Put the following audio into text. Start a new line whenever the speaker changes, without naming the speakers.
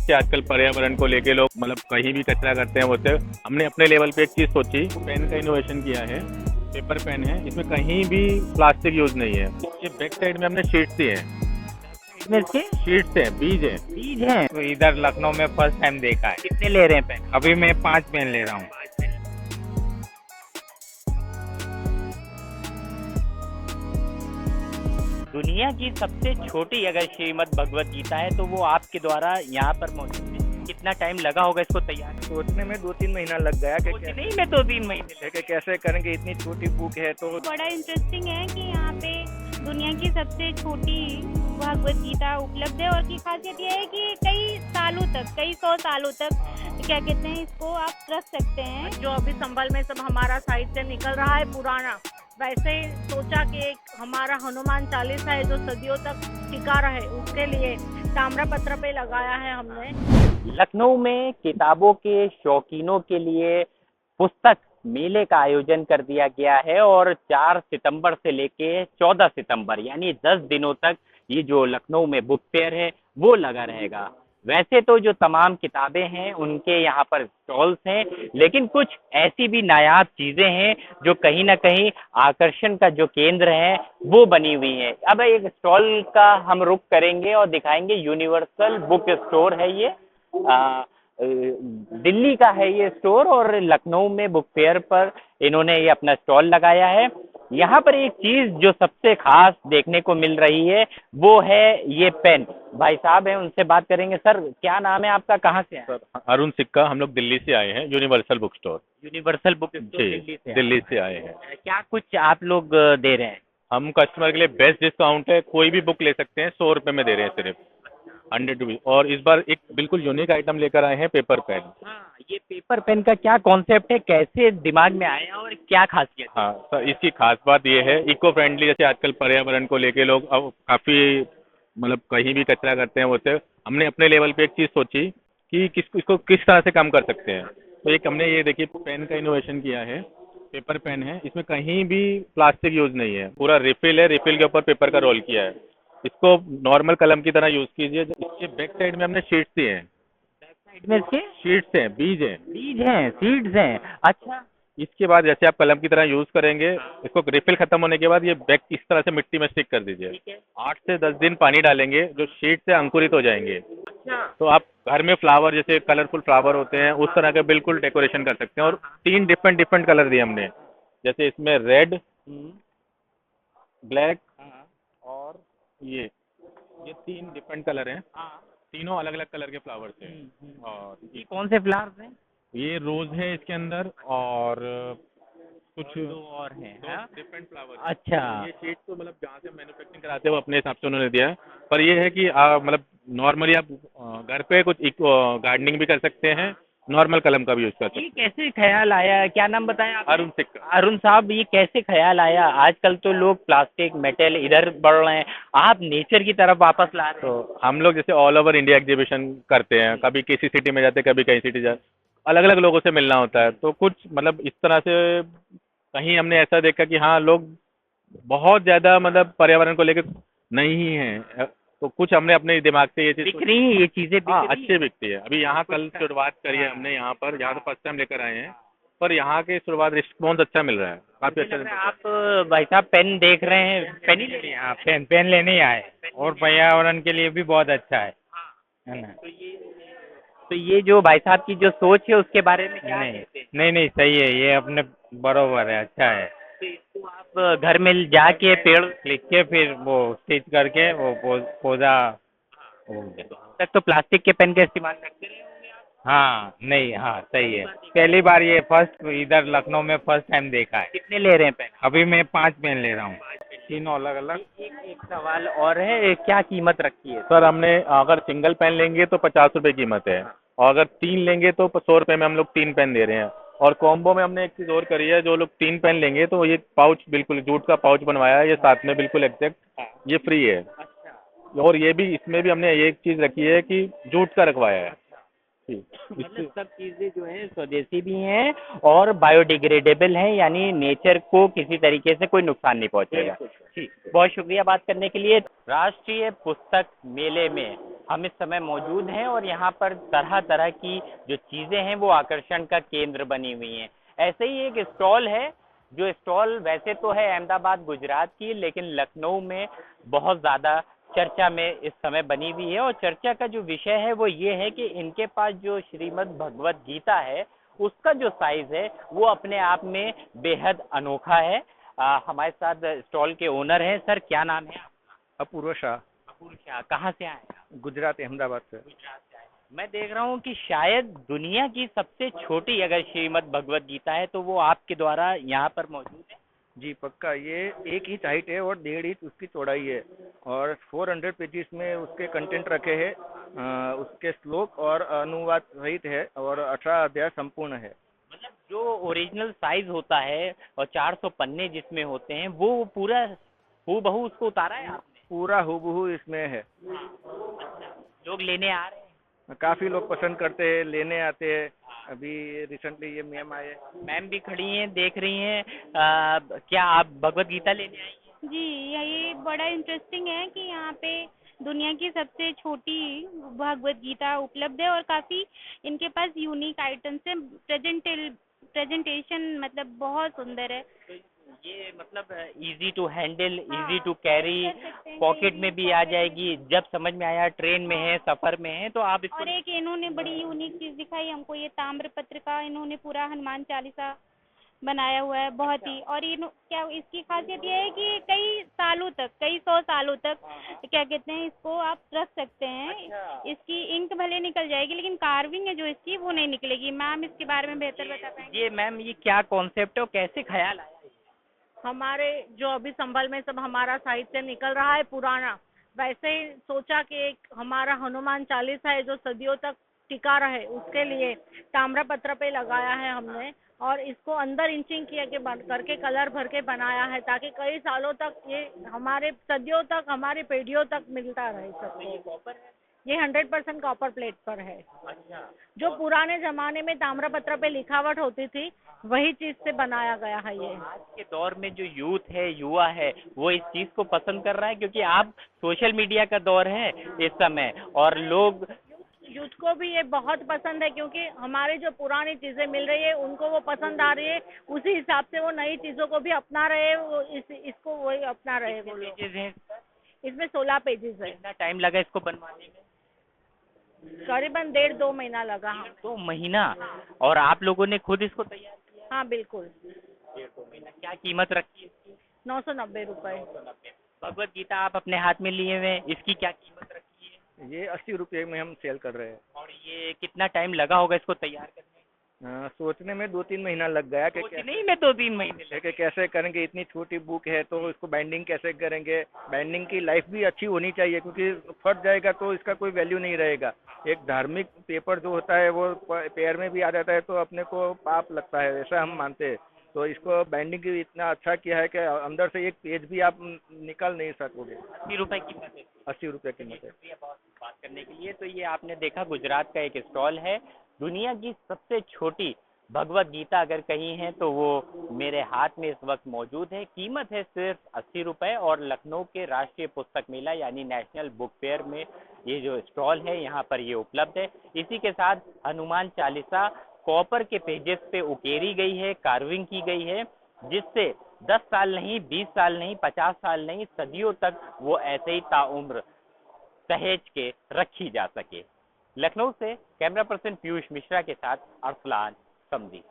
जैसे आजकल पर्यावरण को लेके लोग मतलब कहीं भी कचरा करते हैं, वो से हमने अपने लेवल पे एक चीज़ सोची, पेन का इनोवेशन किया है। पेपर पेन है, इसमें कहीं भी प्लास्टिक यूज नहीं है। ये बैक साइड में हमने शीट्स दी है,
इसमें इसके
शीट्स है, बीज है।
बीज हैं।
तो इधर लखनऊ में फर्स्ट टाइम देखा है।
कितने ले रहे हैं पेन?
अभी मैं 5 पेन ले रहा हूँ।
दुनिया की सबसे छोटी अगर श्रीमद् भगवत गीता है तो वो आपके द्वारा यहाँ पर मौजूद है। कितना टाइम लगा होगा इसको तैयार
सोचने में 2-3 महीना लग गया कि
सोचने ही में 2-3 महीने
कि कैसे करेंगे, इतनी छोटी बुक है तो
बड़ा इंटरेस्टिंग है कि यहाँ पे दुनिया की सबसे छोटी भगवत गीता उपलब्ध है और की खासियत यह है कि कई सौ सालों तक क्या कहते हैं इसको आप रख सकते हैं।
जो अभी संभल में सब हमारा साहित्य निकल रहा है पुराना, वैसे ही सोचा कि एक हमारा हनुमान चालीसा है जो सदियों तक टिका रहे, उसके लिए ताम्रपत्र पे लगाया है हमने।
लखनऊ में किताबों के शौकीनों के लिए पुस्तक मेले का आयोजन कर दिया गया है और 4 सितंबर से लेके 14 सितंबर यानी 10 दिनों तक ये जो लखनऊ में बुक फेयर है वो लगा रहेगा। वैसे तो जो तमाम किताबें हैं उनके यहाँ पर स्टॉल्स हैं, लेकिन कुछ ऐसी भी नायाब चीजें हैं जो कहीं ना कहीं आकर्षण का जो केंद्र है वो बनी हुई है। अब एक स्टॉल का हम रुख करेंगे और दिखाएंगे। यूनिवर्सल बुक स्टोर है ये, दिल्ली का है ये स्टोर और लखनऊ में बुक फेयर पर इन्होंने ये अपना स्टॉल लगाया है। यहाँ पर एक चीज जो सबसे खास देखने को मिल रही है वो है ये पेन। भाई साहब हैं, उनसे बात करेंगे। सर क्या नाम है आपका, कहाँ से हैं?
सर अरुण सिक्का, हम लोग दिल्ली से आए हैं, universal book store.
Universal book store
ji, Delhi से आए हैं।
क्या कुछ आप लोग दे रहे हैं?
हम कस्टमर के लिए बेस्ट डिस्काउंट है, कोई भी बुक ले सकते हैं, 100 रुपये में दे रहे हैं सिर्फ 100 रुपीज। और इस बार एक बिल्कुल यूनिक आइटम लेकर आए हैं, पेपर पेन।
हाँ, ये पेपर पेन का क्या कॉन्सेप्ट है, कैसे दिमाग में आया और क्या खासियत है?
हाँ सर, इसकी खास बात ये है, इको फ्रेंडली, जैसे आजकल पर्यावरण को लेके लोग अब काफ़ी मतलब कहीं भी कचरा करते हैं, वो से हमने अपने लेवल पे एक चीज़ सोची कि इसको किस तरह से कम कर सकते हैं। तो एक हमने ये देखिए पेन का इनोवेशन किया है। पेपर पेन है, इसमें कहीं भी प्लास्टिक यूज नहीं है, पूरा रिफिल है, रिफिल के ऊपर पेपर का रोल किया है। इसको नॉर्मल कलम की तरह यूज कीजिए। इसके बैक साइड में हमने शीट्स दिए हैं,
बैक साइड में इसके
शीट्स हैं, बीज हैं।
बीज हैं, सीड्स हैं। अच्छा,
इसके बाद जैसे आप कलम की तरह यूज करेंगे, इसको रिफिल खत्म होने के बाद ये बैग इस तरह से मिट्टी में स्टिक कर दीजिए।
ठीक है।
8 से 10 दिन पानी डालेंगे, जो शीट से अंकुरित हो जाएंगे।
अच्छा,
तो आप घर में फ्लावर, जैसे कलरफुल फ्लावर होते हैं, उस तरह के बिल्कुल डेकोरेशन कर सकते हैं। और 3 डिफरेंट कलर दिए हमने, जैसे इसमें रेड, ब्लैक और ये 3 डिफरेंट कलर हैं। तीनों अलग अलग कलर के फ्लावर्स हैं। और
ये कौन से फ्लावर्स हैं?
ये रोज है इसके अंदर, और कुछ
दो और हैं। हाँ?
Different flower.
अच्छा,
ये शीट तो मतलब जहाँ से मैन्युफैक्चरिंग कराते हो अपने हिसाब से उन्होंने दिया है। पर ये है कि मतलब नॉर्मली आप घर पे कुछ गार्डनिंग भी कर सकते हैं, नॉर्मल कलम का भी यूज कर सकते
ये
हैं।
कैसे ख्याल आया? क्या नाम बताया आपने?
अरुण सिक्का।
अरुण साहब, ये कैसे ख्याल आया? आजकल तो लोग प्लास्टिक मेटल इधर बढ़ रहे हैं, आप नेचर की तरफ वापस ला रहे हैं।
तो हम लोग जैसे ऑल ओवर इंडिया एग्जीबिशन करते हैं, कभी किसी सिटी में जाते हैं, कभी कहीं सिटी जाते, अलग अलग लोगों से मिलना होता है। तो कुछ मतलब इस तरह से कहीं हमने ऐसा देखा कि हाँ, लोग बहुत ज़्यादा मतलब पर्यावरण को लेकर नहीं हैं, तो कुछ हमने अपने दिमाग से ये चीज़
बिक रही है, ये चीजें बिक
हाँ
रही
अच्छी बिकती है। अभी यहाँ कल शुरुआत करी है हमने, यहाँ पर, यहाँ तो फर्स्ट टाइम लेकर आए हैं, पर यहाँ के शुरुआत रिस्पॉन्स अच्छा मिल रहा है, काफ़ी अच्छा।
लग रहा है आप भाई साहब पेन देख रहे हैं, पेन ही ले रहे हैं आप?
पेन लेने ही आए और पर्यावरण के लिए भी बहुत अच्छा है ना।
तो ये जो भाई साहब की जो सोच है उसके बारे में क्या
नहीं
कहते हैं?
नहीं नहीं, सही है, ये अपने बरोबर है, अच्छा है।
तो इसको आप घर में जाके पेड़
लिख के फिर वो स्टिच करके वो पौधा
तक तो प्लास्टिक के पेन का इस्तेमाल करते रहे होंगे आप?
हाँ नहीं, हाँ सही है, पहली बार ये फर्स्ट इधर लखनऊ में फर्स्ट टाइम देखा है।
कितने ले रहे हैं पेन?
अभी मैं 5 पेन ले रहा हूँ, तीनों अलग अलग।
एक सवाल और है, क्या कीमत रखी है?
सर हमने अगर सिंगल पेन लेंगे तो 50 रुपये कीमत है, और अगर 3 लेंगे तो 100 रुपये में हम लोग 3 पेन दे रहे हैं। और कॉम्बो में हमने एक चीज़ और करी है, जो लोग 3 पेन लेंगे तो ये पाउच, बिल्कुल जूट का पाउच बनवाया है, ये साथ में बिल्कुल एग्जैक्ट ये फ्री है। और ये भी, इसमें भी हमने एक चीज़ रखी है कि जूट का रखवाया है।
मतलब सब चीजें जो है स्वदेशी भी हैं और बायोडिग्रेडेबल हैं, यानी नेचर को किसी तरीके से कोई नुकसान नहीं पहुंचेगा। ठीक, बहुत शुक्रिया बात करने के लिए। राष्ट्रीय पुस्तक मेले में हम इस समय मौजूद हैं और यहाँ पर तरह तरह की जो चीज़ें हैं वो आकर्षण का केंद्र बनी हुई हैं। ऐसे ही एक स्टॉल है, जो स्टॉल वैसे तो है अहमदाबाद गुजरात की, लेकिन लखनऊ में बहुत ज़्यादा चर्चा में इस समय बनी हुई है। और चर्चा का जो विषय है वो ये है कि इनके पास जो श्रीमद् भगवत गीता है उसका जो साइज है वो अपने आप में बेहद अनोखा है। हमारे साथ स्टॉल के ओनर हैं। सर, क्या नाम है आपका?
अपूर्व शाह,
अपूर्व शाह। कहाँ से आए हैं आप?
गुजरात अहमदाबाद से।
गुजरात से आए हैं। मैं देख रहा हूँ कि शायद दुनिया की सबसे छोटी अगर श्रीमद् भगवत गीता है तो वो आपके द्वारा यहाँ पर मौजूद है।
जी पक्का, ये 1 इंच हाइट है और 1.5 इंच उसकी चौड़ाई है और 400 पेजेस में उसके कंटेंट रखे हैं। उसके श्लोक और अनुवाद सहित है और 18 अध्याय संपूर्ण है।
मतलब जो ओरिजिनल साइज होता है और 400 पन्ने जिसमें होते हैं वो पूरा हूबहू उसको उतारा है आपने?
पूरा हूबहू इसमें है।
लोग लेने आ रहे हैं?
काफी लोग पसंद करते हैं, लेने आते हैं। अभी रिसेंटली ये मैम आए।
मैम भी खड़ी हैं, देख रही हैं। क्या आप भगवत गीता लेने आई हैं?
जी, ये बड़ा इंटरेस्टिंग है कि यहाँ पे दुनिया की सबसे छोटी भगवत गीता उपलब्ध है और काफ़ी इनके पास यूनिक आइटम्स हैं। प्रेजेंटेशन मतलब बहुत सुंदर है।
ये मतलब easy to handle, easy to carry,
कर सकते हैं,
पॉकेट
ये
में भी आ जाएगी। जब समझ में आया ट्रेन में है, सफर में है तो आप इसको।
और एक इन्होंने बड़ी यूनिक चीज दिखाई हमको, ये ताम्रपत्र का इन्होंने पूरा हनुमान चालीसा बनाया हुआ है बहुत ही। और क्या इसकी खासियत ये है कि कई सालों तक, कई 100 सालों तक क्या कहते हैं इसको आप रख सकते हैं। इसकी इंक भले निकल जाएगी लेकिन कार्विंग है जो इसकी वो नहीं निकलेगी। मैम इसके बारे में बेहतर बता पाएंगे?
ये मैम ये क्या कॉन्सेप्ट है और कैसे ख्याल आया?
हमारे जो अभी संभल में सब हमारा साहित्य निकल रहा है पुराना, वैसे ही सोचा कि एक हमारा हनुमान चालीसा है जो सदियों तक टिका रहे, उसके लिए ताम्रपत्र पे लगाया है हमने और इसको अंदर इंचिंग किया के करके कलर भर के बनाया है ताकि कई सालों तक ये हमारे सदियों तक हमारी पीढ़ियों तक मिलता रहे सबको। ये 100% कॉपर प्लेट पर है। जो पुराने जमाने में ताम्रपत्र पे लिखावट होती थी वही चीज से बनाया गया है ये।
आज के दौर में जो यूथ है, युवा है, वो इस चीज को पसंद कर रहा है क्योंकि आप सोशल मीडिया का दौर है इस समय और लोग
यूथ को भी ये बहुत पसंद है क्योंकि हमारी जो पुरानी चीजें मिल रही है उनको वो पसंद आ रही है, उसी हिसाब से वो नई चीजों को भी अपना रहे हैं, वो इसको वही अपना रहे वो लोग।
पेजेस हैं?
इसमें 16 पेजेस है।
कितना टाइम लगा इसको बनवाने में?
करीबन 1.5-2 महीना लगा। हाँ
2 महीना। और आप लोगों ने खुद इसको तैयार किया?
हाँ बिल्कुल।
1.5-2 महीना। क्या कीमत रखी है इसकी?
990 रुपए।
भगवत गीता आप अपने हाथ में लिए हुए, इसकी क्या कीमत रखी है?
ये 80 रुपये में हम सेल कर रहे हैं।
और ये कितना टाइम लगा होगा इसको तैयार करने में?
सोचने में 2-3 महीना लग गया कि
नहीं, मैं 2-3 महीने लगे।
कि कैसे करेंगे। इतनी छोटी बुक है तो इसको बाइंडिंग कैसे करेंगे। बाइंडिंग की लाइफ भी अच्छी होनी चाहिए क्योंकि फट जाएगा तो इसका कोई वैल्यू नहीं रहेगा। एक धार्मिक पेपर जो होता है वो पैर में भी आ जाता है तो अपने को पाप लगता है, ऐसा हम मानते हैं। तो इसको बाइंडिंग इतना अच्छा किया है कि अंदर से एक पेज भी आप निकाल नहीं सकोगे।
80 रुपए कीमत है?
80 रुपये कीमत है।
शुक्रिया बात करने के लिए। तो ये आपने देखा गुजरात का एक स्टॉल है। दुनिया की सबसे छोटी भगवत गीता अगर कहीं है तो वो मेरे हाथ में इस वक्त मौजूद है। कीमत है सिर्फ 80 रुपये और लखनऊ के राष्ट्रीय पुस्तक मेला यानी नेशनल बुक फेयर में ये जो स्टॉल है यहाँ पर ये उपलब्ध है। इसी के साथ हनुमान चालीसा कॉपर के पेजेस पे उकेरी गई है, कार्विंग की गई है, जिससे 10 साल नहीं, 20 साल नहीं, 50 साल नहीं, सदियों तक वो ऐसे ही ताउम्र सहेज के रखी जा सके। लखनऊ से कैमरा पर्सन पीयूष मिश्रा के साथ अरसलान समदी।